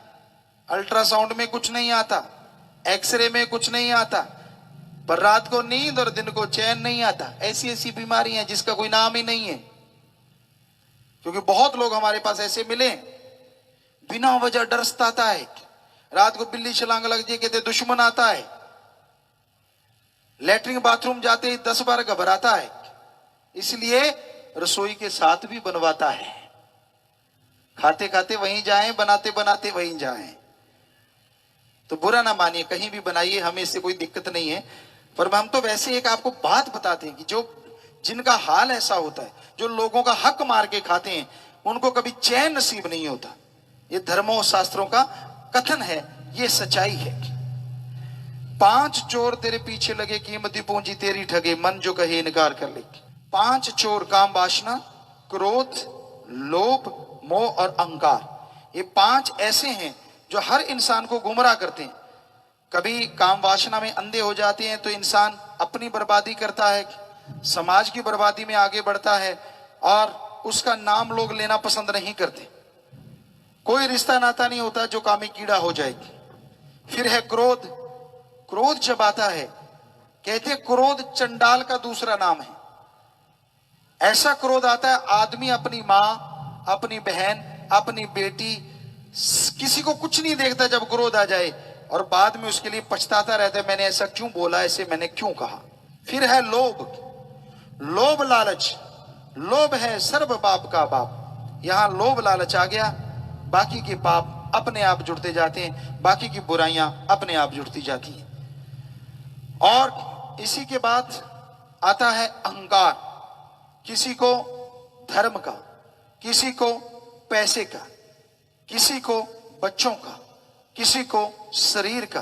अल्ट्रासाउंड में कुछ नहीं आता, एक्सरे में कुछ नहीं आता, पर रात को नींद और दिन को चैन नहीं आता। ऐसी ऐसी बीमारियां हैं जिसका कोई नाम ही नहीं है। क्योंकि बहुत लोग हमारे पास ऐसे मिले, बिना वजह डर सताता है, रात को बिल्ली छलांग लग जाए कहते दुश्मन आता है, लेटरिन बाथरूम जाते ही 10 बार घबराता है, इसलिए रसोई के साथ भी बनवाता है। खाते खाते वहीं जाएं, बनाते बनाते वहीं जाएं। तो बुरा ना मानिए, कहीं भी बनाइए, हमें इससे कोई दिक्कत नहीं है। पर हम तो वैसे एक आपको बात बताते हैं कि जो जिनका हाल ऐसा होता है, जो लोगों का हक मार के खाते हैं, उनको कभी चैन नसीब नहीं होता। ये धर्मों शास्त्रों का कथन है, ये सच्चाई है। 5 चोर तेरे पीछे लगे, कीमती पूंजी तेरी ठगे, मन जो कहे इनकार कर ले। 5 चोर, काम वासना, क्रोध, लोभ, मोह और अहंकार, ये 5 ऐसे हैं जो हर इंसान को गुमराह करते हैं। कभी काम वासना में अंधे हो जाते हैं तो इंसान अपनी बर्बादी करता है, समाज की बर्बादी में आगे बढ़ता है और उसका नाम लोग लेना पसंद नहीं करते। कोई रिश्ता नाता नहीं होता जो कामी कीड़ा हो जाए। फिर है क्रोध। क्रोध जब आता है, कहते क्रोध चंडाल का दूसरा नाम है। ऐसा क्रोध आता है, आदमी अपनी मां, अपनी बहन, अपनी बेटी, किसी को कुछ नहीं देखता जब क्रोध आ जाए, और बाद में उसके लिए पछताता रहता है, मैंने ऐसा क्यों बोला, ऐसे मैंने क्यों कहा। फिर है लोभ। लोभ लालच, लोभ है सर्व पाप का बाप। यहां लोभ लालच आ गया, बाकी के पाप अपने आप जुड़ते जाते हैं, बाकी की बुराइयां अपने आप जुड़ती जाती हैं। और इसी के बाद आता है अहंकार। किसी को धर्म का, किसी को पैसे का, किसी को बच्चों का, किसी को शरीर का,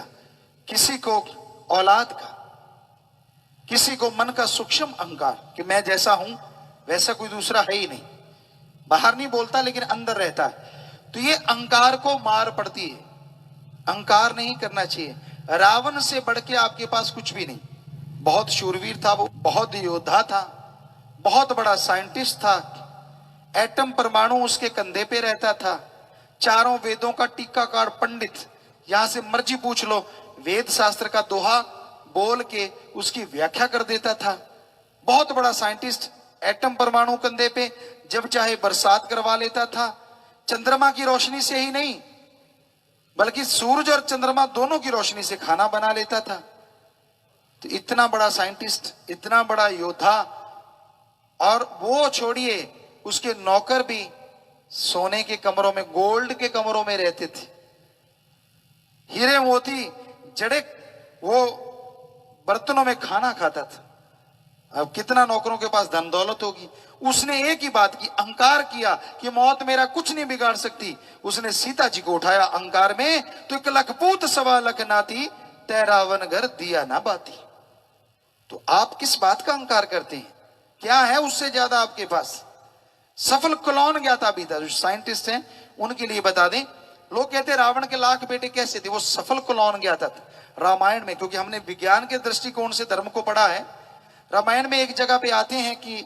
किसी को औलाद का, किसी को मन का सूक्ष्म अहंकार कि मैं जैसा हूं वैसा कोई दूसरा है ही नहीं, बाहर नहीं बोलता लेकिन अंदर रहता है। तो ये अहंकार को मार पड़ती है। अहंकार नहीं करना चाहिए। रावण से बढ़ के आपके पास कुछ भी नहीं। बहुत शूरवीर था वो, बहुत योद्धा था, बहुत बड़ा साइंटिस्ट था, एटम परमाणु उसके कंधे पे रहता था, चारों वेदों का टीकाकार पंडित, यहां से मर्जी पूछ लो, वेद शास्त्र का दोहा बोल के उसकी व्याख्या कर देता था। बहुत बड़ा साइंटिस्ट, एटम परमाणु कंधे पे, जब चाहे बरसात करवा लेता था। चंद्रमा की रोशनी से ही नहीं बल्कि सूरज और चंद्रमा दोनों की रोशनी से खाना बना लेता था। तो इतना बड़ा साइंटिस्ट, इतना बड़ा योद्धा, और वो छोड़िए उसके नौकर भी सोने के कमरों में, गोल्ड के कमरों में रहते थे, हीरे मोती जड़े वो बर्तनों में खाना खाता था। अब कितना नौकरों के पास धन दौलत होगी। उसने एक ही बात की, अहंकार किया कि मौत मेरा कुछ नहीं बिगाड़ सकती। उसने सीता जी को उठाया अहंकार में, तो 1 लख पूत 1.25 लख नाती, तै रावण घर दिया ना बाती। तो आप किस बात का अहंकार करते हैं? क्या है उससे ज्यादा आपके पास? सफल क्लोन ज्ञाता भी था, जो साइंटिस्ट हैं उनके लिए बता दें। लोग कहते हैं रावण के लाख बेटे कैसे थे, वो सफल क्लोन ज्ञाता था। रामायण में, क्योंकि हमने विज्ञान के दृष्टिकोण से धर्म को पढ़ा है, रामायण में एक जगह पे आते हैं कि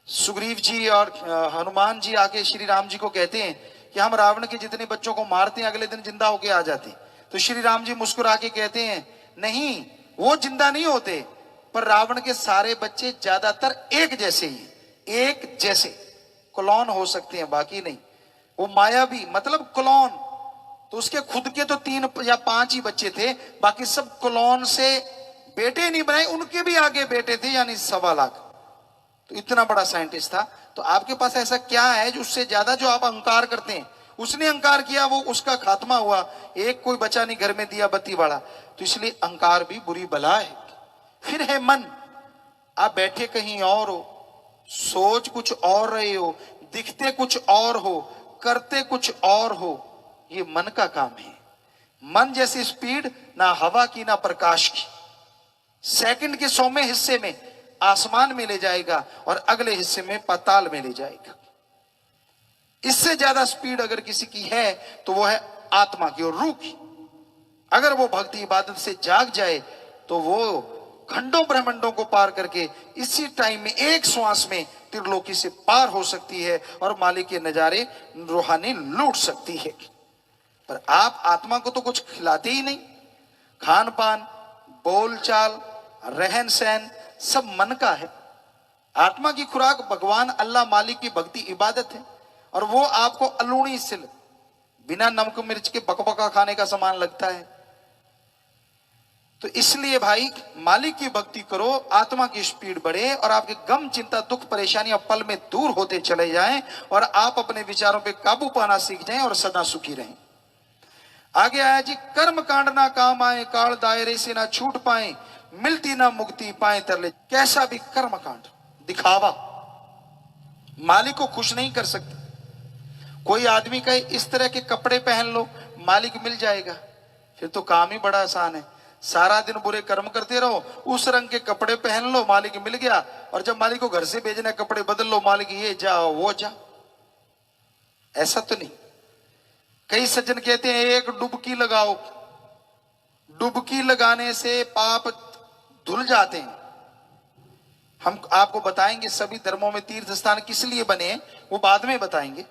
सुग्रीव जी और हनुमान जी आके श्री राम जी को कहते हैं कि हम रावण के जितने बच्चों को मारते हैं अगले दिन जिंदा होके आ जाते हैं। तो श्री राम जी मुस्कुरा के कहते हैं नहीं, वो जिंदा नहीं होते, पर रावण के सारे बच्चे ज्यादातर एक जैसे ही, एक जैसे क्लोन हो सकते हैं, बाकी नहीं। वो मायावी मतलब क्लोन, तो उसके खुद के तो 3 या 5 ही बच्चे थे, बाकी सब क्लोन से बेटे नहीं बनाए, उनके भी आगे बेटे थे, यानी 1.25 लाख। तो इतना बड़ा साइंटिस्ट था। तो आपके पास ऐसा क्या है जो उससे ज्यादा जो आप अहंकार करते हैं? उसने अहंकार किया, वो उसका खात्मा हुआ, एक कोई बचा नहीं घर में दिया बत्ती वाला। तो इसलिए अहंकार भी बुरी बला है। फिर है मन। आप बैठे कहीं और हो, सोच कुछ और रहे हो, दिखते कुछ और हो, करते कुछ और हो, ये मन का काम है। मन जैसी स्पीड ना हवा की ना प्रकाश की। सेकंड के 100वें हिस्से में आसमान में ले जाएगा और अगले हिस्से में पाताल में ले जाएगा। इससे ज्यादा स्पीड अगर किसी की है तो वो है आत्मा की और रूह की। अगर वो भक्ति इबादत से जाग जाए तो वो खंडों ब्रह्मांडों को पार करके इसी टाइम में एक श्वास में त्रिलोकी से पार हो सकती है और मालिक के नजारे रूहानी लूट सकती है। पर आप आत्मा को तो कुछ खिलाते ही नहीं। खान पान, बोलचाल, रहन सहन सब मन का है। आत्मा की खुराक भगवान अल्लाह मालिक की भक्ति इबादत है, और वो आपको अलूणी सिल बिना नमक मिर्च के बकबका खाने का सामान लगता है। तो इसलिए भाई मालिक की भक्ति करो, आत्मा की स्पीड बढ़े और आपके गम चिंता दुख परेशानियां पल में दूर होते चले जाएं और आप अपने विचारों पे काबू पाना सीख जाएं और सदा सुखी रहें। आगे आया जी, कर्म कांड ना काम आए, काल दायरे से ना छूट पाए, मिलती ना मुक्ति पाए तरले। कैसा भी कर्म कांड, दिखावा मालिक को खुश नहीं कर सकते। कोई आदमी कहे इस तरह के कपड़े पहन लो, मालिक मिल जाएगा, फिर तो काम ही बड़ा आसान है। सारा दिन बुरे कर्म करते रहो, उस रंग के कपड़े पहन लो, मालिक मिल गया। और जब मालिक को घर से भेजना है कपड़े बदल लो, मालिक ये जाओ वो जा। ऐसा तो नहीं। कई सज्जन कहते हैं एक डुबकी लगाओ, डुबकी लगाने से पाप धुल जाते हैं। हम आपको बताएंगे सभी धर्मों में तीर्थ स्थान किस लिए बने हैं, वो बाद में बताएंगे।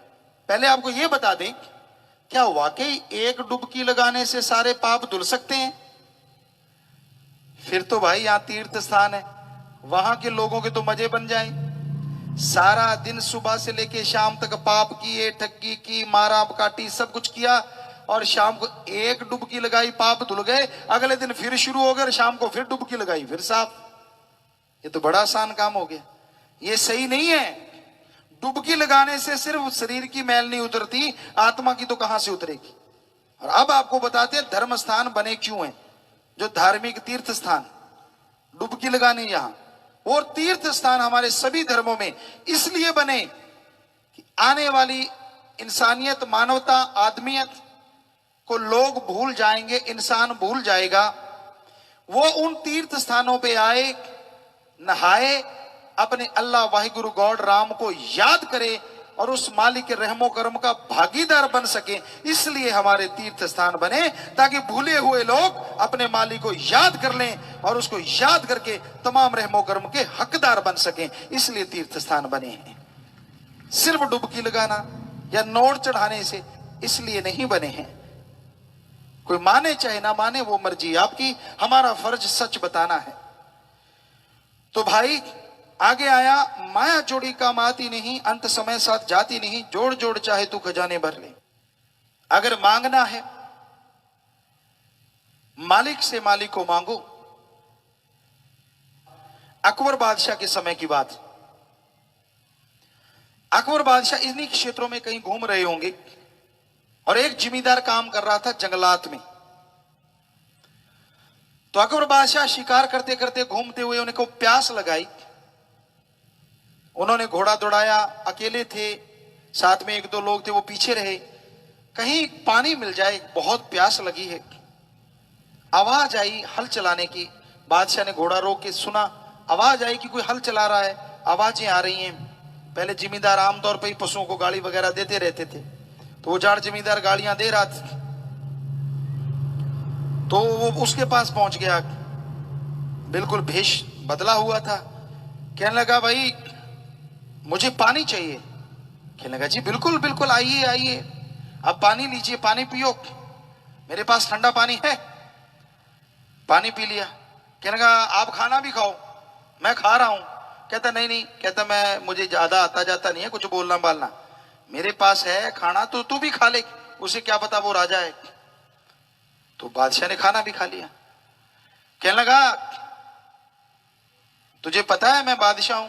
पहले आपको ये बता दें, क्या वाकई एक डुबकी लगाने से सारे पाप धुल सकते हैं? फिर तो भाई यहां तीर्थ स्थान है, वहां के लोगों के तो मजे बन जाए। सारा दिन सुबह से लेके शाम तक पाप किए, ठगी की, मारा काटी, सब कुछ किया, और शाम को एक डुबकी लगाई, पाप धुल गए। अगले दिन फिर शुरू हो गए, शाम को फिर डुबकी लगाई, फिर साफ। ये तो बड़ा आसान काम हो गया। ये सही नहीं है। डुबकी लगाने से सिर्फ शरीर की मैल नहीं उतरती, आत्मा की तो कहां से उतरेगी। और अब आपको बताते हैं धर्म स्थान बने क्यों हैं, जो धार्मिक तीर्थ स्थान, डुबकी लगाने यहां। और तीर्थ स्थान हमारे सभी धर्मों में इसलिए बने कि आने वाली इंसानियत, मानवता, आदमियत को लोग भूल जाएंगे, इंसान भूल जाएगा। वो उन तीर्थ स्थानों पे आए, नहाए, अपने अल्लाह वाहिगुरु गॉड राम को याद करे और उस मालिक के रहमो करम का भागीदार बन सके। इसलिए हमारे तीर्थ स्थान बने, ताकि भूले हुए लोग अपने मालिक को याद कर लें और उसको याद करके तमाम रहमो करम के हकदार बन सकें। इसलिए तीर्थ स्थान बने हैं। सिर्फ डुबकी लगाना या नोट चढ़ाने से इसलिए नहीं बने हैं। कोई माने चाहे ना माने, वो मर्जी आपकी, हमारा फर्ज सच बताना है। तो भाई आगे आया, माया जोड़ी काम आती नहीं, अंत समय साथ जाती नहीं, जोड़ जोड़ चाहे तू खजाने भर ले। अगर मांगना है मालिक से, मालिक को मांगो। अकबर बादशाह के समय की बात। अकबर बादशाह इन्हीं क्षेत्रों में कहीं घूम रहे होंगे और एक जिमीदार काम कर रहा था जंगलात में। तो अकबर बादशाह शिकार करते करते घूमते हुए उनको प्यास लगाई। उन्होंने घोड़ा दौड़ाया, अकेले थे, साथ में 1-2 लोग थे, वो पीछे रहे। कहीं पानी मिल जाए, बहुत प्यास लगी है। आवाज आई हल चलाने की। बादशाह ने घोड़ा रोक के सुना, आवाज आई कि कोई हल चला रहा है, आवाजें आ रही हैं। पहले जिमीदार आमतौर पर ही पशुओं को गाड़ी वगैरह देते रहते थे, तो वो जाट जिमीदार गाड़ियां दे रहा था। तो वो उसके पास पहुंच गया, बिल्कुल भेष बदला हुआ था। कहने लगा, भाई मुझे पानी चाहिए। कहने लगा जी बिल्कुल बिल्कुल, आइए आइए, आप पानी लीजिए, पानी पियो, मेरे पास ठंडा पानी है। पानी पी लिया। कहने लगा आप खाना भी खाओ। मैं खा रहा हूं। कहता नहीं नहीं, कहता मैं, मुझे ज्यादा आता जाता नहीं है कुछ बोलना बालना, मेरे पास है खाना, तो तू भी खा ले, उसे क्या पता वो राजा है। तो बादशाह ने खाना भी खा लिया। कहने लगा तुझे पता है मैं बादशाह हूं?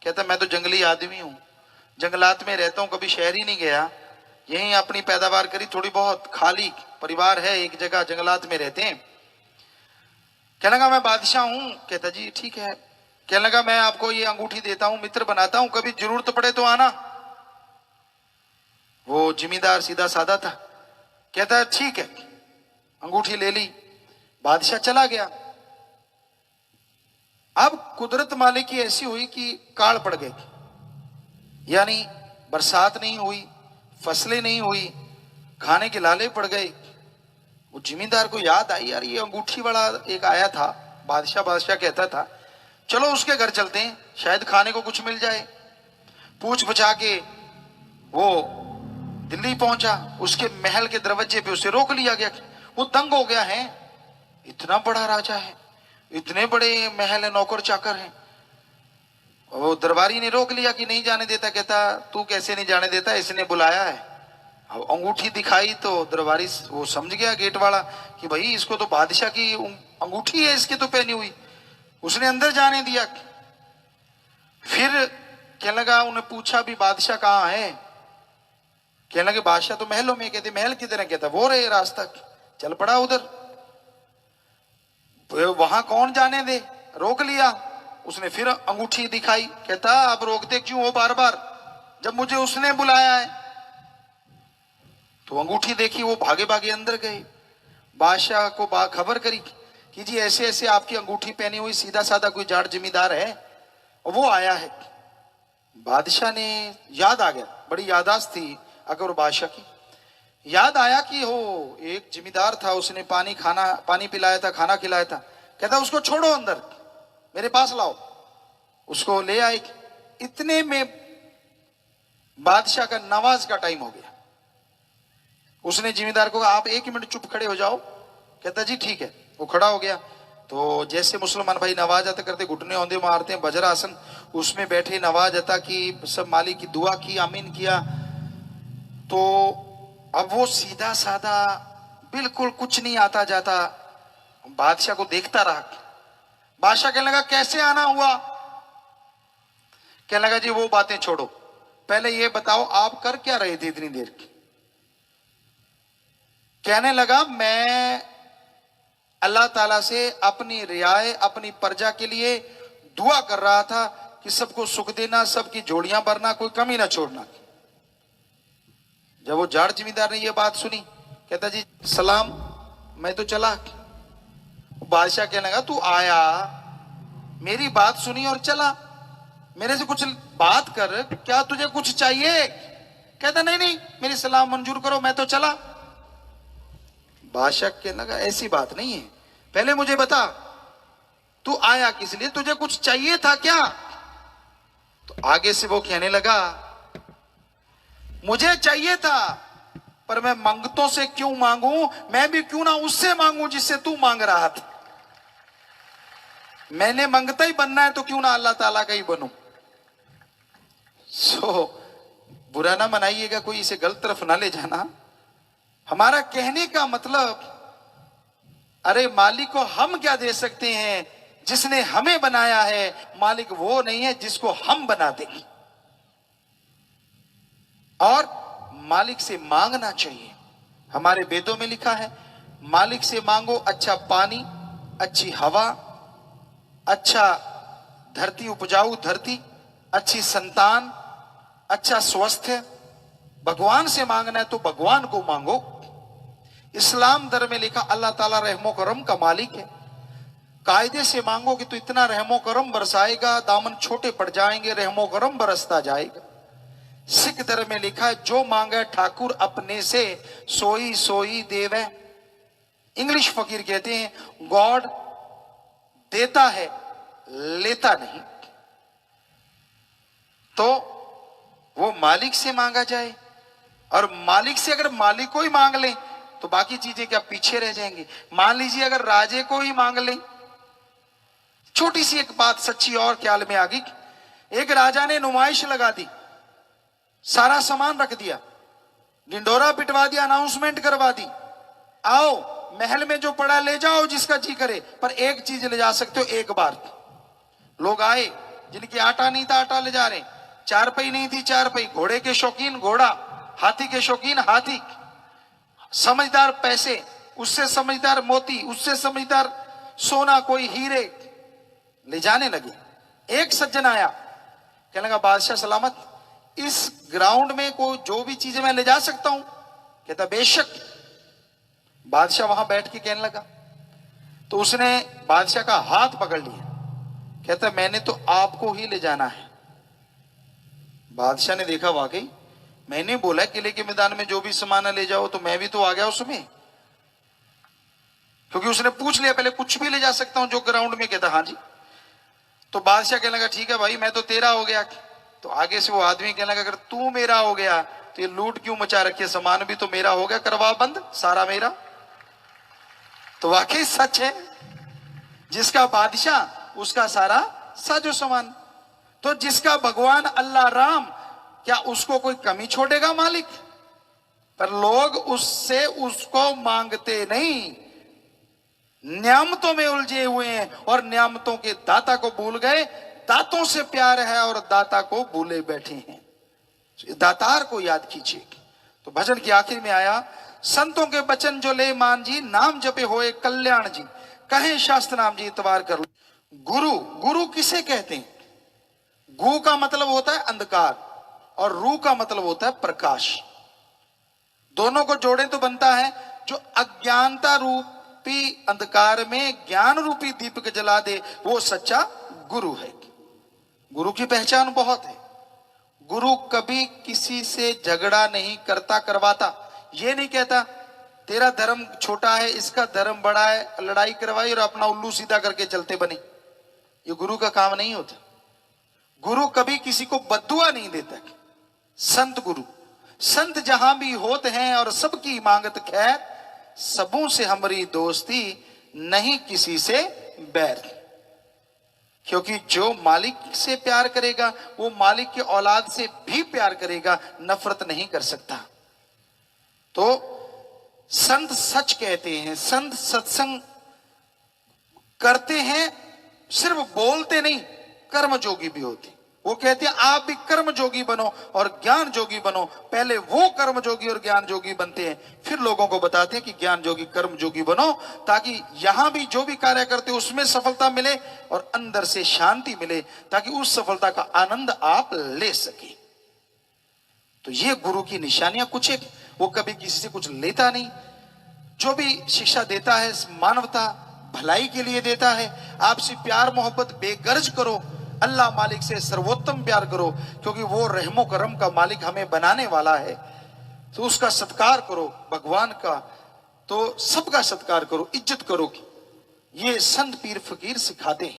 कहता मैं तो जंगली आदमी हूं, जंगलात में रहता हूं, कभी शहर ही नहीं गया, यहीं अपनी पैदावार करी थोड़ी बहुत, खाली परिवार है एक जगह, जंगलात में रहते हैं। कहने लगा मैं बादशाह हूं। कहता जी ठीक है। कहने लगा मैं आपको ये अंगूठी देता हूं, मित्र बनाता हूं, कभी जरूरत पड़े तो आना। वो जिम्मेदार सीधा साधा था। कहता ठीक है। अंगूठी ले ली, बादशाह चला गया। अब कुदरत मालिक की ऐसी हुई कि काल पड़ गए, यानी बरसात नहीं हुई, फसलें नहीं हुई, खाने के लाले पड़ गए। वो जिम्मेदार को याद आई, यार ये अंगूठी वाला एक आया था, बादशाह बादशाह कहता था, चलो उसके घर चलते हैं, शायद खाने को कुछ मिल जाए। पूछ बचा के वो दिल्ली पहुंचा, उसके महल के दरवाजे पे उसे रोक लिया गया। वो दंग हो गया है, इतना बड़ा राजा है, इतने बड़े महल है, नौकर चाकर हैं। वो दरबारी ने रोक लिया कि नहीं जाने देता। कहता तू कैसे नहीं जाने देता, इसने बुलाया है। अब अंगूठी दिखाई तो दरबारी वो समझ गया गेट वाला कि भाई इसको तो बादशाह की अंगूठी है, इसके तो पहनी हुई। उसने अंदर जाने दिया। फिर कहने लगा, उन्हें पूछा भी बादशाह कहाँ है? कहने लगे बादशाह तो महलों में। कहते महल किधर है? कहता वो रहे रास्ता। चल पड़ा उधर, वहां कौन जाने दे, रोक लिया। उसने फिर अंगूठी दिखाई। कहता आप रोकते क्यों हो बार बार, जब मुझे उसने बुलाया है। तो अंगूठी देखी, वो भागे भागे अंदर गए, बादशाह को खबर करी कि जी ऐसे ऐसे आपकी अंगूठी पहनी हुई सीधा साधा कोई जाट जमींदार है और वो आया है। बादशाह ने याद आ गया, बड़ी याददाश्त थी अकबर बादशाह की। याद आया कि हो एक जमींदार था, उसने पानी पिलाया था, खाना खिलाया था। कहता उसको छोड़ो अंदर, मेरे पास लाओ। उसको ले आए। इतने में बादशाह का नवाज का टाइम हो गया। उसने जिम्मेदार को कहा आप 1 मिनट चुप खड़े हो जाओ। कहता जी ठीक है। वो खड़ा हो गया। तो जैसे मुसलमान भाई नवाज अता करते, घुटने औंधे मारते हैं, वज्रासन, उसमें बैठे नवाज अता की, सब मालिक की दुआ की, आमीन किया। तो अब वो सीधा साधा बिल्कुल कुछ नहीं आता जाता बादशाह को देखता रहा। बादशाह कहने लगा कैसे आना हुआ? कहने लगा जी वो बातें छोड़ो, पहले ये बताओ आप कर क्या रहे थे इतनी देर? कहने लगा मैं अल्लाह ताला से अपनी रियाए, अपनी प्रजा के लिए दुआ कर रहा था कि सबको सुख देना, सबकी जोड़ियां भरना, कोई कमी ना छोड़ना। जब वो जाट जिम्मेदार ने ये बात सुनी, कहता जी सलाम, मैं तो चला। बादशाह कहने लगा तू आया, मेरी बात सुनी और चला, मेरे से कुछ बात कर, क्या तुझे कुछ चाहिए? कहता नहीं नहीं, मेरी सलाम मंजूर करो, मैं तो चला। बादशाह कहने लगा ऐसी बात नहीं है, पहले मुझे बता तू आया किस लिए, तुझे कुछ चाहिए था क्या? तो आगे से वो कहने लगा मुझे चाहिए था, पर मैं मंगतों से क्यों मांगू, मैं भी क्यों ना उससे मांगू जिससे तू मांग रहा था। मैंने मंगता ही बनना है तो क्यों ना अल्लाह ताला का ही बनूं। बुरा ना मनाइएगा, कोई इसे गलत तरफ ना ले जाना। हमारा कहने का मतलब, अरे मालिक को हम क्या दे सकते हैं, जिसने हमें बनाया है। मालिक वो नहीं है जिसको हम बना दें। और मालिक से मांगना चाहिए। हमारे वेदों में लिखा है मालिक से मांगो अच्छा पानी, अच्छी हवा, अच्छा धरती, उपजाऊ धरती, अच्छी संतान, अच्छा स्वास्थ्य। भगवान से मांगना है तो भगवान को मांगो। इस्लाम धर्म में लिखा अल्लाह ताला रहमो करम का मालिक है। कायदे से मांगोगे तो इतना रहमो करम बरसाएगा, दामन छोटे पड़ जाएंगे, रहमो करम बरसता जाएगा। सिख धर्म में लिखा है जो मांगे ठाकुर अपने से, सोई सोई देवे। इंग्लिश फकीर कहते हैं गॉड देता है लेता नहीं। तो वो मालिक से मांगा जाए, और मालिक से अगर मालिक को ही मांग ले तो बाकी चीजें क्या पीछे रह जाएंगी। मान लीजिए अगर राजे को ही मांग ले, छोटी सी एक बात सच्ची और ख्याल में आ गई। एक राजा ने नुमाइश लगा दी, सारा सामान रख दिया, ढिंडोरा पिटवा दिया, अनाउंसमेंट करवा दी, आओ महल में जो पड़ा ले जाओ जिसका जी करे, पर एक चीज ले जा सकते हो एक बार। लोग आए, जिनकी आटा नहीं था आटा ले जा रहे, चारपाई नहीं थी चारपाई, घोड़े के शौकीन घोड़ा, हाथी के शौकीन हाथी, समझदार पैसे, उससे समझदार मोती, उससे समझदार सोना, कोई हीरे ले जाने लगे। एक सज्जन आया, कहने लगा बादशाह सलामत, इस ग्राउंड में कोई जो भी चीजें मैं ले जा सकता हूं? कहता बेशक। बादशाह वहां बैठ के कहने लगा, तो उसने बादशाह का हाथ पकड़ लिया, कहता मैंने तो आपको ही ले जाना है। बादशाह ने देखा वाकई मैंने बोला किले के मैदान में जो भी सामान ले जाओ, तो मैं भी तो आ गया उसमें, क्योंकि उसने पूछ लिया पहले कुछ भी ले जा सकता हूं जो ग्राउंड में। कहता हाँ जी। तो बादशाह कहने लगा ठीक है भाई, मैं तो तेरा हो गया। तो आगे से वो आदमी कहने लगा अगर तू मेरा हो गया तो ये लूट क्यों मचा रखी है, सामान भी तो मेरा हो गया, करवा बंद, सारा मेरा। तो वाकई सच है, जिसका बादशाह उसका सारा साजो सामान। तो जिसका भगवान अल्लाह राम, क्या उसको कोई कमी छोड़ेगा मालिक? पर लोग उससे उसको मांगते नहीं, नियामतों में उलझे हुए हैं और नियामतों के दाता को भूल गए। दातों से प्यार है और दाता को भूले बैठे हैं। दातार को याद कीजिए। तो भजन की आखिर में आया, संतों के बचन जो ले मान जी, नाम जपे होए कल्याण जी, कहे शास्त्र नाम जी इतवार कर लो। गुरु, गुरु किसे कहते हैं? गु का मतलब होता है अंधकार और रू का मतलब होता है प्रकाश। दोनों को जोड़े तो बनता है जो अज्ञानता रूपी अंधकार में ज्ञान रूपी दीपक जला दे, वो सच्चा गुरु है। गुरु की पहचान बहुत है। गुरु कभी किसी से झगड़ा नहीं करता करवाता, ये नहीं कहता तेरा धर्म छोटा है इसका धर्म बड़ा है, लड़ाई करवाई और अपना उल्लू सीधा करके चलते बने। ये गुरु का काम नहीं होता। गुरु कभी किसी को बद्दुआ नहीं देता। संत गुरु, संत जहां भी होते हैं और सबकी मांगत खैर, सबों से हमारी दोस्ती नहीं किसी से बैर। क्योंकि जो मालिक से प्यार करेगा वो मालिक की औलाद से भी प्यार करेगा, नफरत नहीं कर सकता। तो संत सच कहते हैं, संत सत्संग करते हैं, सिर्फ बोलते नहीं, कर्म जोगी भी होते। वो कहते हैं आप भी कर्म जोगी बनो और ज्ञान जोगी बनो। पहले वो कर्म जोगी और ज्ञान जोगी बनते हैं, फिर लोगों को बताते हैं कि ज्ञान जोगी कर्म जोगी बनो, ताकि यहां भी जो भी कार्य करते उसमें सफलता मिले और अंदर से शांति मिले, ताकि उस सफलता का आनंद आप ले सके। तो ये गुरु की निशानियां कुछ एक, वो कभी किसी से कुछ लेता नहीं, जो भी शिक्षा देता है मानवता भलाई के लिए देता है। आपसे प्यार मोहब्बत बेगर्ज करो, अल्लाह मालिक से सर्वोत्तम प्यार करो, क्योंकि वो रहमो करम का मालिक हमें बनाने वाला है। तो उसका सत्कार करो, भगवान का तो सबका सत्कार करो, इज्जत करो। ये संत पीर फकीर सिखाते हैं।